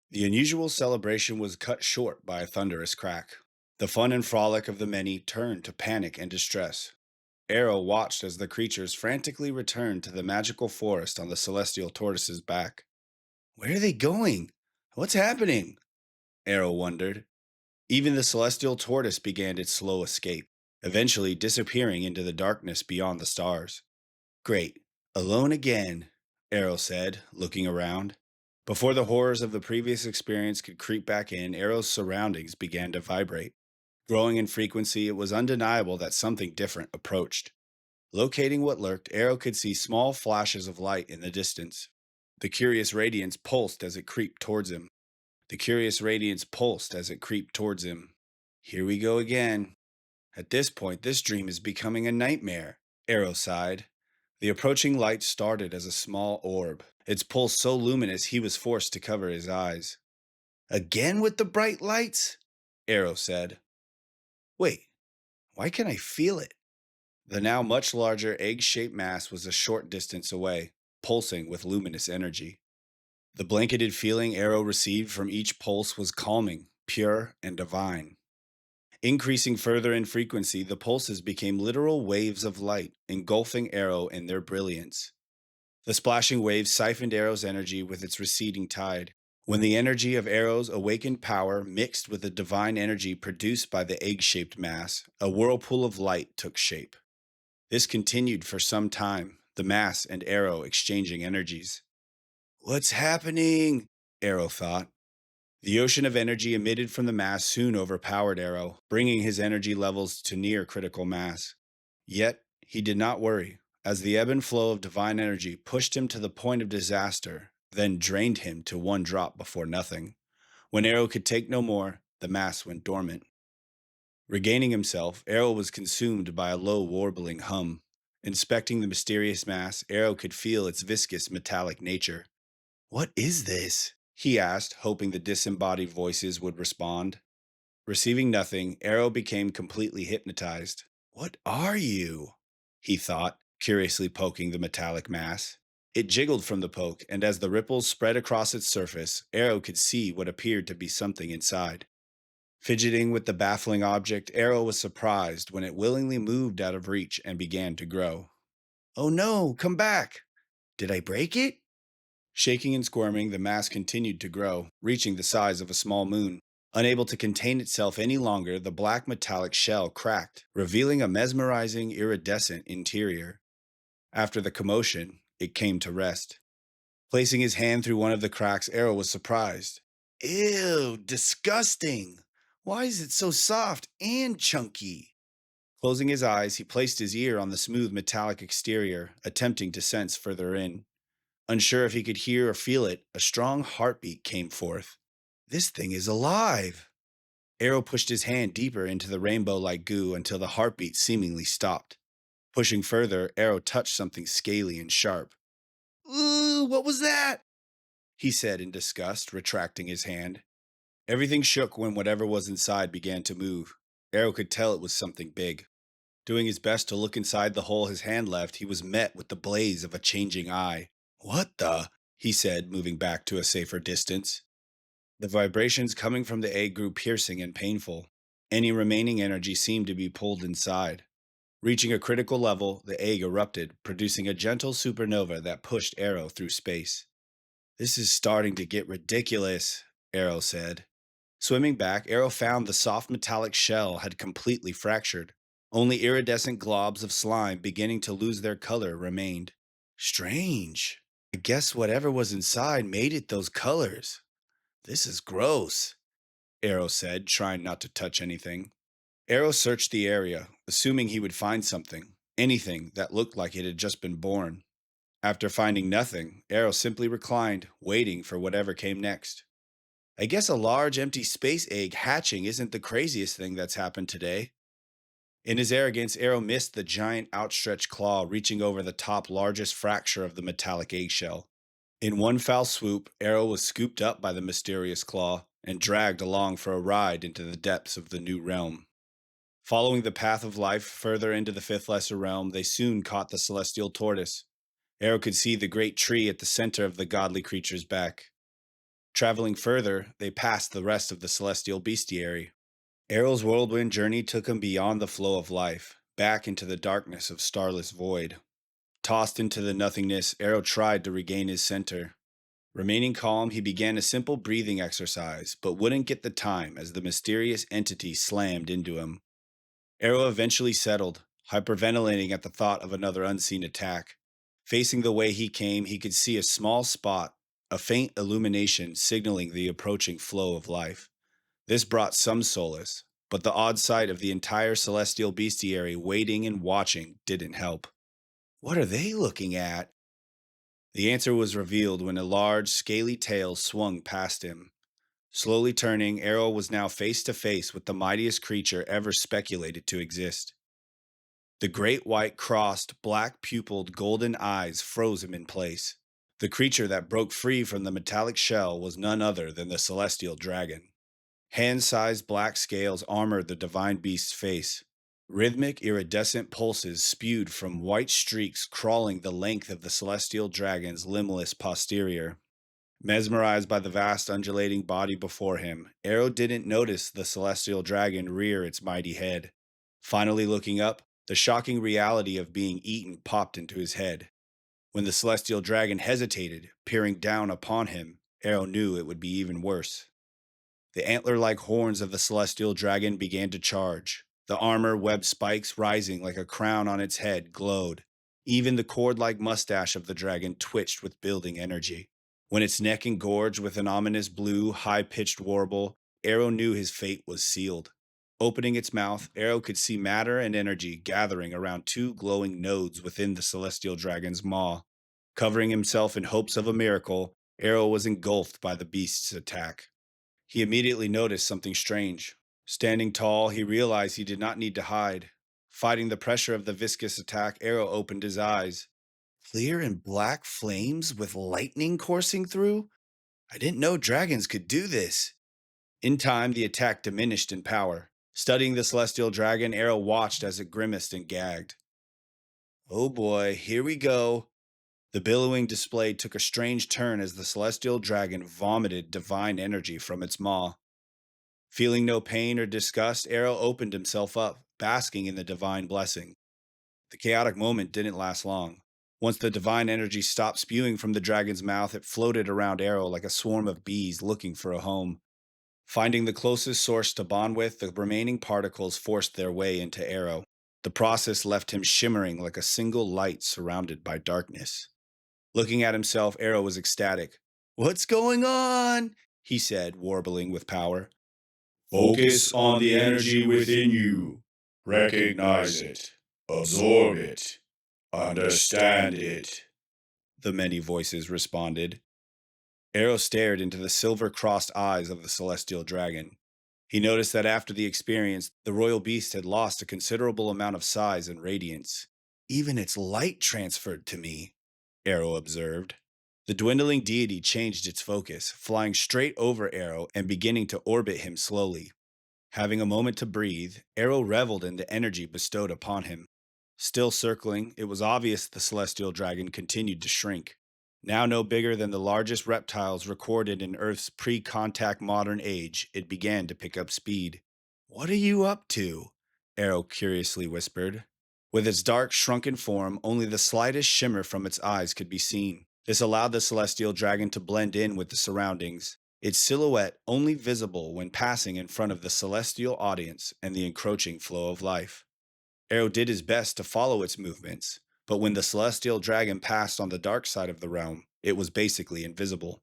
The unusual celebration was cut short by a thunderous crack. The fun and frolic of the many turned to panic and distress. Arrow watched as the creatures frantically returned to the magical forest on the celestial tortoise's back. Where are they going? What's happening? Arrow wondered. Even the celestial tortoise began its slow escape, eventually disappearing into the darkness beyond the stars. Great. Alone again, Arrow said, looking around. Before the horrors of the previous experience could creep back in, Arrow's surroundings began to vibrate. Growing in frequency, it was undeniable that something different approached. Locating what lurked, Arrow could see small flashes of light in the distance. The curious radiance pulsed as it creeped towards him. The curious radiance pulsed as it creeped towards him. Here we go again. At this point, this dream is becoming a nightmare, Arrow sighed. The approaching light started as a small orb, its pulse so luminous he was forced to cover his eyes. Again with the bright lights? Arrow said. Wait, why can I feel it? The now much larger egg-shaped mass was a short distance away, pulsing with luminous energy. The blanketed feeling Arrow received from each pulse was calming, pure, and divine. Increasing further in frequency, the pulses became literal waves of light, engulfing Arrow in their brilliance. The splashing waves siphoned Arrow's energy with its receding tide. When the energy of Arrow's awakened power mixed with the divine energy produced by the egg-shaped mass, a whirlpool of light took shape. This continued for some time, the mass and Arrow exchanging energies. What's happening? Arrow thought. The ocean of energy emitted from the mass soon overpowered Arrow, bringing his energy levels to near critical mass. Yet, he did not worry, as the ebb and flow of divine energy pushed him to the point of disaster, then drained him to one drop before nothing. When Arrow could take no more, the mass went dormant. Regaining himself, Arrow was consumed by a low warbling hum. Inspecting the mysterious mass, Arrow could feel its viscous metallic nature. What is this? He asked, hoping the disembodied voices would respond. Receiving nothing, Arrow became completely hypnotized. What are you? He thought, curiously poking the metallic mass. It jiggled from the poke, and as the ripples spread across its surface, Arrow could see what appeared to be something inside. Fidgeting with the baffling object, Arrow was surprised when it willingly moved out of reach and began to grow. Oh no, come back! Did I break it? Shaking and squirming, the mass continued to grow, reaching the size of a small moon. Unable to contain itself any longer, the black metallic shell cracked, revealing a mesmerizing, iridescent interior. After the commotion, it came to rest. Placing his hand through one of the cracks, Arrow was surprised. Ew, disgusting! Why is it so soft and chunky? Closing his eyes, he placed his ear on the smooth metallic exterior, attempting to sense further in. Unsure if he could hear or feel it, a strong heartbeat came forth. This thing is alive! Arrow pushed his hand deeper into the rainbow-like goo until the heartbeat seemingly stopped. Pushing further, Arrow touched something scaly and sharp. Ooh, what was that? He said in disgust, retracting his hand. Everything shook when whatever was inside began to move. Arrow could tell it was something big. Doing his best to look inside the hole his hand left, he was met with the blaze of a changing eye. What the? He said, moving back to a safer distance. The vibrations coming from the egg grew piercing and painful. Any remaining energy seemed to be pulled inside. Reaching a critical level, the egg erupted, producing a gentle supernova that pushed Arrow through space. This is starting to get ridiculous, Arrow said. Swimming back, Arrow found the soft metallic shell had completely fractured. Only iridescent globs of slime beginning to lose their color remained. Strange. I guess whatever was inside made it those colors. This is gross, Arrow said, trying not to touch anything. Arrow searched the area, assuming he would find something, anything that looked like it had just been born. After finding nothing, Arrow simply reclined, waiting for whatever came next. I guess a large empty space egg hatching isn't the craziest thing that's happened today. In his arrogance, Arrow missed the giant outstretched claw reaching over the top largest fracture of the metallic eggshell. In one foul swoop, Arrow was scooped up by the mysterious claw and dragged along for a ride into the depths of the new realm. Following the path of life further into the fifth lesser realm, they soon caught the celestial tortoise. Arrow could see the great tree at the center of the godly creature's back. Traveling further, they passed the rest of the celestial bestiary. Arrow's whirlwind journey took him beyond the flow of life, back into the darkness of starless void. Tossed into the nothingness, Arrow tried to regain his center. Remaining calm, he began a simple breathing exercise, but wouldn't get the time as the mysterious entity slammed into him. Arrow eventually settled, hyperventilating at the thought of another unseen attack. Facing the way he came, he could see a small spot, a faint illumination signaling the approaching flow of life. This brought some solace, but the odd sight of the entire celestial bestiary waiting and watching didn't help. What are they looking at? The answer was revealed when a large, scaly tail swung past him. Slowly turning, Arrow was now face to face with the mightiest creature ever speculated to exist. The great white crossed, black pupiled golden eyes froze him in place. The creature that broke free from the metallic shell was none other than the celestial dragon. Hand-sized black scales armored the divine beast's face. Rhythmic, iridescent pulses spewed from white streaks crawling the length of the celestial dragon's limbless posterior. Mesmerized by the vast undulating body before him, Arrow didn't notice the celestial dragon rear its mighty head. Finally looking up, the shocking reality of being eaten popped into his head. When the celestial dragon hesitated, peering down upon him, Arrow knew it would be even worse. The antler-like horns of the celestial dragon began to charge. The armor-webbed spikes rising like a crown on its head glowed. Even the cord-like mustache of the dragon twitched with building energy. When its neck engorged with an ominous blue, high-pitched warble, Arrow knew his fate was sealed. Opening its mouth, Arrow could see matter and energy gathering around two glowing nodes within the celestial dragon's maw. Covering himself in hopes of a miracle, Arrow was engulfed by the beast's attack. He immediately noticed something strange. Standing tall, he realized he did not need to hide. Fighting the pressure of the viscous attack, Arrow opened his eyes. Clear and black flames with lightning coursing through? I didn't know dragons could do this. In time, the attack diminished in power. Studying the celestial dragon, Arrow watched as it grimaced and gagged. Oh boy, here we go. The billowing display took a strange turn as the celestial dragon vomited divine energy from its maw. Feeling no pain or disgust, Arrow opened himself up, basking in the divine blessing. The chaotic moment didn't last long. Once the divine energy stopped spewing from the dragon's mouth, it floated around Arrow like a swarm of bees looking for a home. Finding the closest source to bond with, the remaining particles forced their way into Arrow. The process left him shimmering like a single light surrounded by darkness. Looking at himself, Arrow was ecstatic. "What's going on?" he said, warbling with power. Focus on the energy within you. Recognize it. Absorb it. Understand it. The many voices responded. Arrow stared into the silver-crossed eyes of the celestial dragon. He noticed that after the experience, the royal beast had lost a considerable amount of size and radiance. Even its light transferred to me, Arrow observed. The dwindling deity changed its focus, flying straight over Arrow and beginning to orbit him slowly. Having a moment to breathe, Arrow reveled in the energy bestowed upon him. Still circling, it was obvious the celestial dragon continued to shrink. Now no bigger than the largest reptiles recorded in Earth's pre-contact modern age, it began to pick up speed. "What are you up to?" Arrow curiously whispered. With its dark, shrunken form, only the slightest shimmer from its eyes could be seen. This allowed the celestial dragon to blend in with the surroundings, its silhouette only visible when passing in front of the celestial audience and the encroaching flow of life. Arrow did his best to follow its movements, but when the celestial dragon passed on the dark side of the realm, it was basically invisible.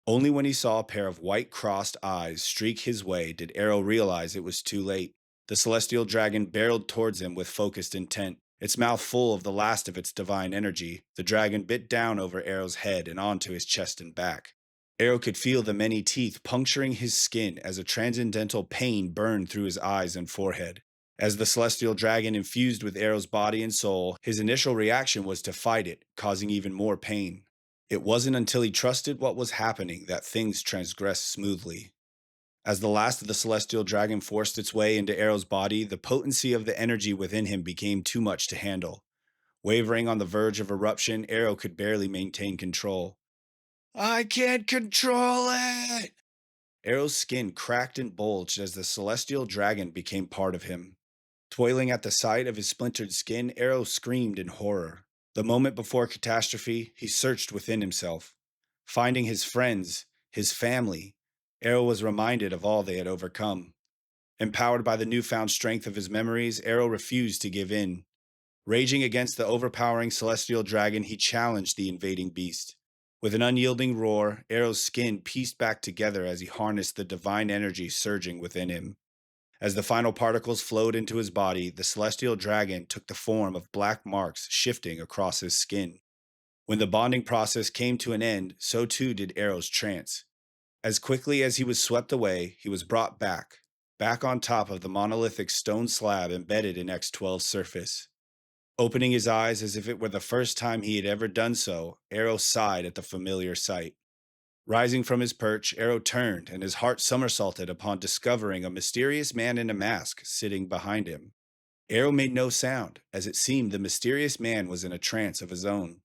Only when he saw a pair of white crossed eyes streak his way did Arrow realize it was too late. The celestial dragon barreled towards him with focused intent, its mouth full of the last of its divine energy. The dragon bit down over Arrow's head and onto his chest and back. Arrow could feel the many teeth puncturing his skin as a transcendental pain burned through his eyes and forehead. As the celestial dragon infused with Arrow's body and soul, his initial reaction was to fight it, causing even more pain. It wasn't until he trusted what was happening that things transgressed smoothly. As the last of the celestial dragon forced its way into Arrow's body, the potency of the energy within him became too much to handle. Wavering on the verge of eruption, Arrow could barely maintain control. I can't control it! Arrow's skin cracked and bulged as the celestial dragon became part of him. Toiling at the sight of his splintered skin, Arrow screamed in horror. The moment before catastrophe, he searched within himself. Finding his friends, his family, Arrow was reminded of all they had overcome. Empowered by the newfound strength of his memories, Arrow refused to give in. Raging against the overpowering celestial dragon, he challenged the invading beast. With an unyielding roar, Arrow's skin pieced back together as he harnessed the divine energy surging within him. As the final particles flowed into his body, the celestial dragon took the form of black marks shifting across his skin. When the bonding process came to an end, so too did Arrow's trance. As quickly as he was swept away, he was brought back on top of the monolithic stone slab embedded in X12's surface. Opening his eyes as if it were the first time he had ever done so, Arrow sighed at the familiar sight. Rising from his perch, Arrow turned, and his heart somersaulted upon discovering a mysterious man in a mask sitting behind him. Arrow made no sound, as it seemed the mysterious man was in a trance of his own.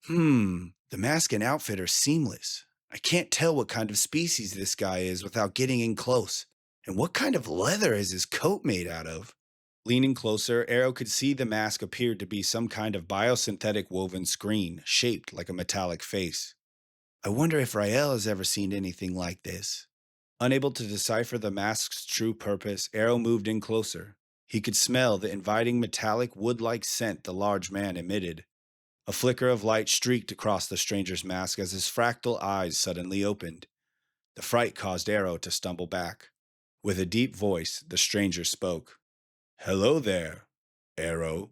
The mask and outfit are seamless. I can't tell what kind of species this guy is without getting in close. And what kind of leather is his coat made out of? Leaning closer, Arrow could see the mask appeared to be some kind of biosynthetic woven screen, shaped like a metallic face. I wonder if Rael has ever seen anything like this. Unable to decipher the mask's true purpose, Arrow moved in closer. He could smell the inviting metallic wood-like scent the large man emitted. A flicker of light streaked across the stranger's mask as his fractal eyes suddenly opened. The fright caused Arrow to stumble back. With a deep voice, the stranger spoke. Hello there, Arrow.